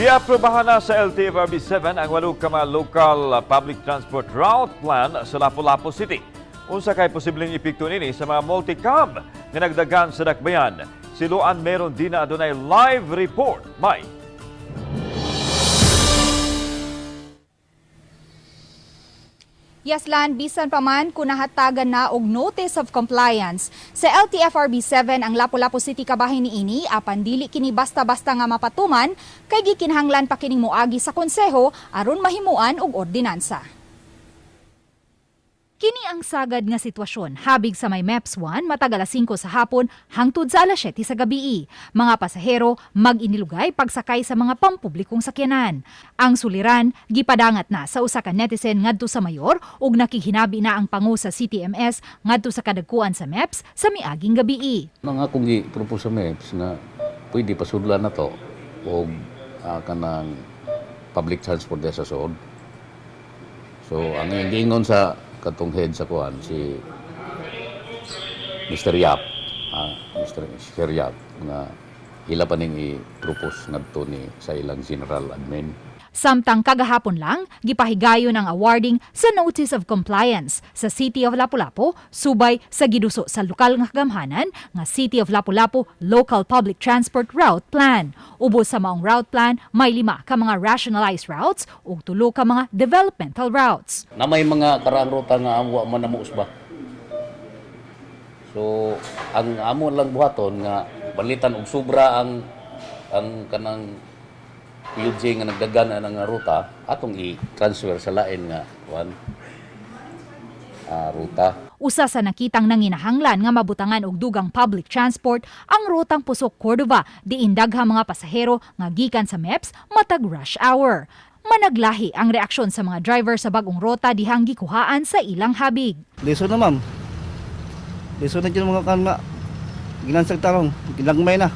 Giaprobahan na sa LTFRB-7 ang 8 ka mga local public transport route plan sa Lapu-Lapu City. Unsa kay posibleng epekto nini sa mga multi-cab nga nagdagan sa dakbayan. Siluan meron din na adunay live report. May Yaslan, bisan pa man kung nahatagan na og notice of compliance. Sa LTFRB-7 ang Lapu-Lapu City kabahin niini apan dili kini basta-basta nga mapatuman kay gikinahanglan pa kining moagi sa konseho aron mahimuan og ordinansa. Kini ang sagad nga sitwasyon habig sa may MEPS 1 matag alas 5 sa hapon hangtod sa alas 7 sa gabi. Mga pasahero mag-inilugay pagsakay sa mga pampublikong sakyanan. Ang suliran gipadangat na sa usa ka netizen ngadto sa mayor ug nakihinabi na ang pangu sa CTMS ngadto sa kadagkuan sa MEPS sa miaging gabi. Mga kung i-propose sa MEPS na pwede pasudlan na to o kanang public transport sa sood. So ang gingon sa katong head sa kuan si Mr. Yap, Mr. Yap nga ila pa ning i-propose ngadto ni sa ilang general admin. Samtang kagahapon lang, gipahigayon ang awarding sa Notice of Compliance sa City of Lapu-Lapu, subay sa giduso sa lokal nga kagamhanan nga City of Lapu-Lapu Local Public Transport Route Plan. Ubos sa maong route plan, may 5 ka mga rationalized routes ug 3 ka mga developmental routes. Na may mga karang ruta nga amo man namo usba. So ang amo lang buhaton nga balitan og sobra ang kanang PUJ nga nagdagan ng ruta atong i-transfer sa lain nga ruta. Usa sa nakitang nanginahanglan nga mabutangan og dugang public transport ang rutang Pusok Cordova diin daghang mga pasahero nga gikan sa MEPS matag rush hour. Managlahi ang reaksyon sa mga driver sa bagong rota dihang gikuhaan sa ilang habig. Liso na ma'am. Liso na dyan mga kan nga. Ginansag tarong, ginagmay na.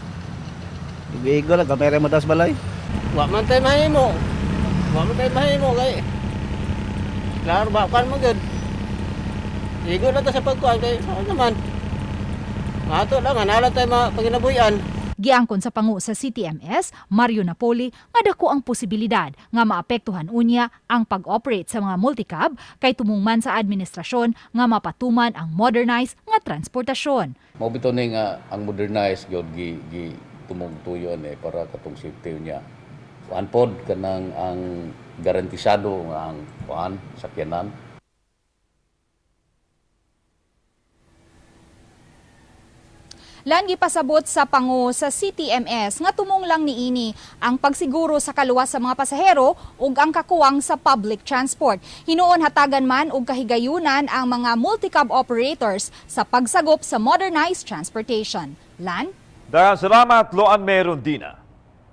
Igo lang, kamera mo tas balay. Wa man tayo mahimo. Wa man tayo mahimo kay. Klaro ba kan mo gud. Igo na ta sa pagkuan kay saan naman. Ato lang anala tayo paginabuyan. Giangkon sa pangu sa CTMS, Mario Napoli, nga dako ang posibilidad nga maapektuhan unya ang pag-operate sa mga multicab kay tumungman sa administrasyon nga mapatuman ang modernized nga transportasyon. Mao bitaw ni nga ang modernized gyud gi tumugtuyon para katong safety niya. Kuan pod kanang ang garantisado nga ang kuan sakyanan. Lan gipasabot sa pangu sa CTMS nga tumong lang niini ang pagsiguro sa kaluwas sa mga pasahero ug ang kakuwang sa public transport. Hinuon hatagan man og kahigayunan ang mga multicab operators sa pagsagop sa modernized transportation. Lan? daghang salamat Loan Merondina.